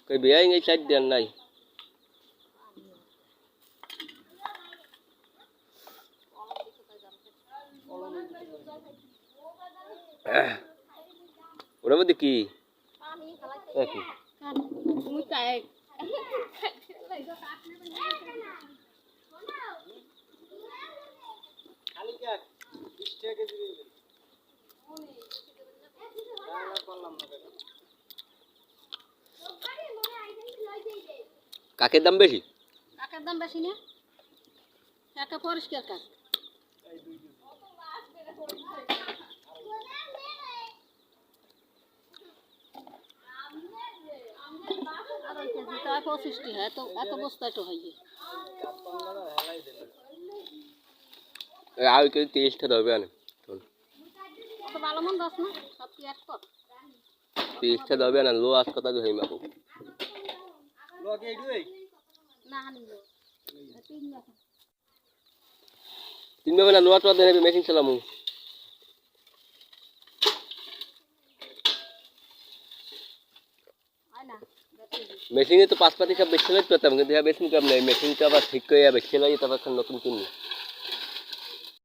কই বিয়াই এই সাইড দেন নাই ওর মধ্যে কি কি তুমি চাই খালি কি 20 টাকা কেজি দিবেন না বললাম না কাকের দাম বেশি কাকের দাম বেশি না কাকা পরিষ্কার কাক আর ওই কেজি তো 25 হয় তো এত বস্তা তো হয় আর কি 30 টাকা দেবে না কত ভালো মন দস না সব কি এক কত 30 টাকা দেবে না লো আজ কথা কই মাপো লো কি এইডুই না নিলো তিন ভাবে না নোয়া তো দেবে মেশিন চালামু হয় না মেশিনে তো পাঁচ পাতি সব বেশি লাগতো কিন্তু মেশিন কাম নাই মেশিনটা আবার ঠিক করে বেশি লাগে তারপর নতুন কিনবো